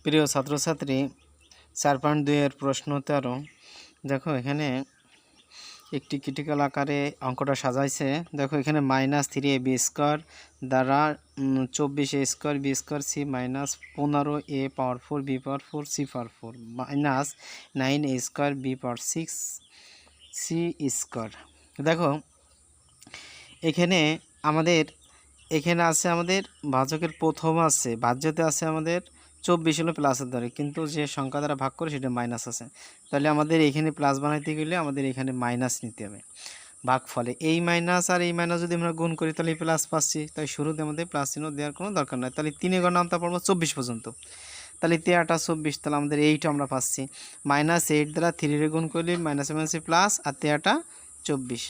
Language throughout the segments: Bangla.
প্রিয় ছাত্রছাত্রী 4.2 এর প্রশ্ন 13 দেখো এখানে একটি ক্রিটিক্যাল আকারে অঙ্কটা সাজাইছে। দেখো এখানে -3ab স্কয়ার দ্বারা 24a square b square c -15a পাওয়ার 4 b পাওয়ার 4 c পাওয়ার 4 -9a স্কয়ার b পাওয়ার 6 c স্কয়ার। দেখো এখানে আছে আমাদের ভাজকের প্রথম আছে, ভাজ্যতে আছে আমাদের 24 হলো প্লাসের দ্বারা, কিন্তু যে সংখ্যা দ্বারা ভাগ করে সেটা মাইনাস আছে। তাহলে আমাদের এখানে প্লাস বানাইতে গেলে আমাদের এখানে মাইনাস নিতে হবে ভাগফলে। এই মাইনাস আর এই মাইনাস যদি আমরা গুণ করি তাহলে প্লাস পাচ্ছি, তাই শুরুতে আমাদের প্লাস চিহ্ন দেওয়ার কোনো দরকার নাই। তাহলে 3 এর নামটা পড়বো 24 পর্যন্ত, তাহলে 3 × 24, তাহলে আমাদের 8 আমরা পাচ্ছি। -8 দ্বারা 3 গুণ করলে মাইনাস মাইনাসে প্লাস, আর 3 × 24।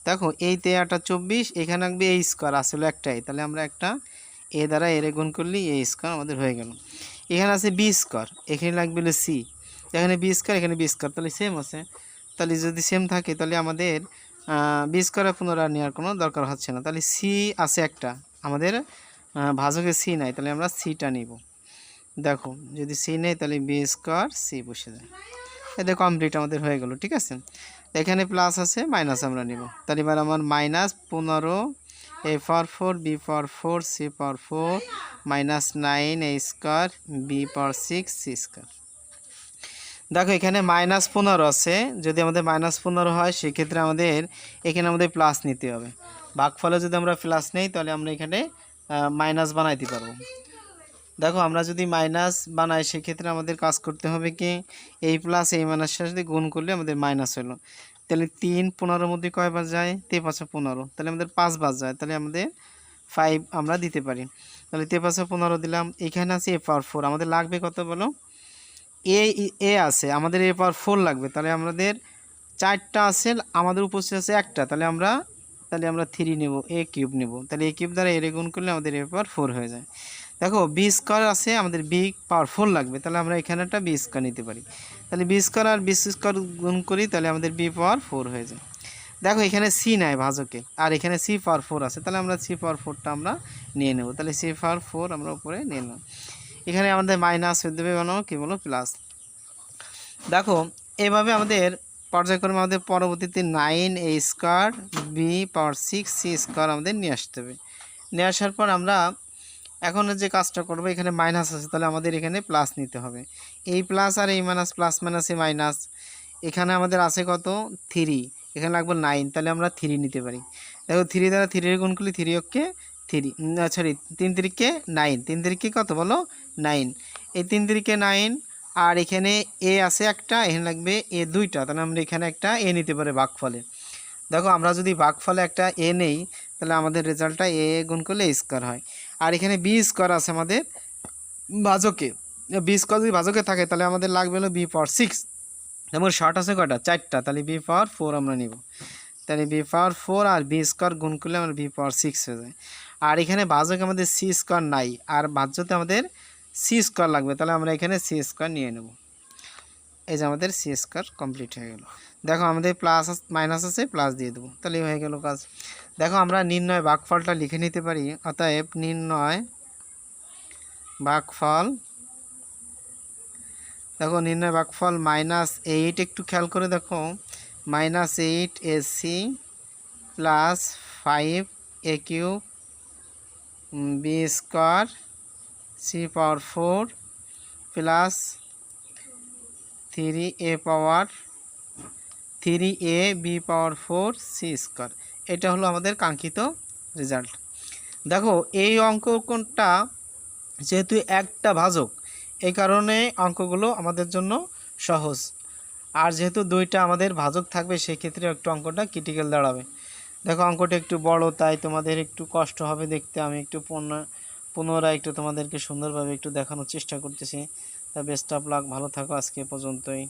দেখো এই 3 × 24 এখানে আসবে a স্কয়ার, আসলে একটাই, তাহলে আমরা একটা এ দ্বারা এর গুণ করলে a স্কয়ার আমাদের হয়ে গেল। এখানে আছে b স্কয়ার, এখানে লাগবে হলো c, এখানে b স্কয়ার এখানে b স্কয়ার, তাহলে সেম আছে। তাহলে যদি সেম থাকে তাহলে আমাদের b স্কয়ারে পুনরায় নেওয়ার কোনো দরকার হচ্ছে না। তাহলে c আছে একটা, আমাদের ভাজকে c নাই, তাহলে আমরা cটা নিব। দেখো যদি c নেই তাহলে b স্কয়ার c বসে যায়। এটা কমপ্লিট আমাদের হয়ে গেল, ঠিক আছে। এখানে প্লাস আছে, মাইনাস আমরা নিব। তাহলে এবার আমার -15a পাওয়ার 4 b পাওয়ার 4 c পাওয়ার 4 -9a স্কয়ার b পাওয়ার 6 c স্কয়ার। দেখো এখানে -15 আছে, যদি আমাদের -15 হয় সেক্ষেত্রে এখানে আমাদের প্লাস নিতে হবে। ভাগফলে যদি আমরা প্লাস নেই তাহলে আমরা এখানে মাইনাস বানাইতে পারবো। দেখো আমরা যদি মাইনাস বানাই সেক্ষেত্রে আমাদের কাজ করতে হবে কি, এই প্লাস এই মাইনাসের সাথে গুণ করলে আমাদের মাইনাস হলো। তাহলে 3 15-এর মধ্যে কয়বার যায়? 3 5 15, তাহলে আমাদের 5 বার যায়, তাহলে আমাদের 5 আমরা দিতে পারি। তাহলে 3 5 15 দিলাম। এখানে আছে a পাওয়ার 4, আমাদের লাগবে কত বলো? এ আছে, আমাদের a পাওয়ার 4 লাগবে। তাহলে আমাদের 4টা আছে, আমাদের উপস্থিত আছে একটা, তাহলে আমরা 3 নেব, a কিউব নেব। তাহলে a কিউব দ্বারা এর গুণ করলে আমাদের a পাওয়ার 4 হয়ে যায়। দেখো বি স্কয়ার আছে, আমাদের বি পাওয়ার 4 লাগবে, তাহলে আমরা এখানে একটা বি স্কয়ার নিতে পারি। তাহলে বি স্কয়ার আর বি স্কয়ার গুণ করি, তাহলে আমাদের বি পাওয়ার 4 হয়ে যায়। দেখো এখানে সি নাই ভাজকে, আর এখানে সি পাওয়ার 4 আছে, তাহলে আমরা সি পাওয়ার 4টা আমরা নিয়ে নেব। তাহলে সি পাওয়ার 4 আমরা উপরে নিয়ে নিলাম। এখানে আমাদের মাইনাস হয়ে দেবে কি বলো প্লাস। দেখো এভাবে আমাদের পর্যায়ক্রমে আমাদের পরবর্তীতে 9a স্কয়ার বি পাওয়ার 6 সি স্কয়ার আমাদের নিয়ে আসতে হবে। নিয়ে আসার পর আমরা এখন যে কাজটা করব, এখানে মাইনাস আছে, তাহলে আমাদের এখানে প্লাস নিতে হবে। এই প্লাস আর এই মাইনাস, প্লাস মাইনাসে মাইনাস। এখানে আমাদের আছে কত? 3, এখানে লাগবে 9, তাহলে আমরা 3 নিতে পারি। দেখো 3 দ্বারা 3 গুণ করলে 3 অক্ষে 3, সরি 3 3-কে 9, 3 3-কে কত বলো? 9। এই 3 3-কে 9, আর এখানে এ আছে একটা, এখানে লাগবে এ 2টা, তাহলে আমরা এখানে একটা এ নিতে পারি ভাগফলে। দেখো আমরা যদি ভাগফলে একটা এ নেই তাহলে আমাদের রেজাল্টটা এ গুণ করলে এ স্কয়ার হয়। আর এখানে বি স্কয়ার আছে আমাদের ভাজকে, বি স্কয়ার যদি ভাজকে থাকে তাহলে আমাদের লাগবে হলো বি পাওয়ার 6। যেমন শর্ট আছে কয়টা? 4টা, তাহলে বি পাওয়ার 4 আমরা নিব। তাহলে বি পাওয়ার 4 আর বি স্কয়ার গুণ করলে আমার বি পাওয়ার 6 হয়ে যায়। আর এখানে ভাজকে আমাদের সি স্কয়ার নাই, আর ভাজ্যতে আমাদের সি স্কয়ার লাগবে, তাহলে আমরা এখানে সি স্কয়ার নিয়ে নেব। এই যে আমাদের সি স্কয়ার কমপ্লিট হয়ে গেল। দেখো আমাদের প্লাস মাইনাস আছে, প্লাস দিয়ে দেবো, তাহলে হয়ে গেল কাজ। দেখো আমরা নির্ণয় ভাগফলটা লিখে নিতে পারি। অতএব নির্ণয় ভাগফল, দেখো নির্ণয় ভাগফল -8, একটু খেয়াল করে দেখো, -8 AC plus 5a cube b square c power 4 plus 3a power 3a b power 4 c square. এটা হলো আমাদের কাঙ্ক্ষিত রেজাল্ট। দেখো এই অঙ্কটা যেহেতু একটা ভাজক, এই কারণে অঙ্কগুলো আমাদের জন্য সহজ। আর যেহেতু 2টা আমাদের ভাজক থাকবে সেক্ষেত্রে একটু অঙ্কটা ক্রিটিক্যাল দাঁড়াবে। দেখো অঙ্কটা একটু বড়, তাই তোমাদের একটু কষ্ট হবে দেখতে। আমি একটু পুনরায় একটু তোমাদেরকে সুন্দরভাবে একটু দেখানোর চেষ্টা করতেছি। তা বেস্ট অফ লাক, ভালো থাকো, আজকে পর্যন্তই।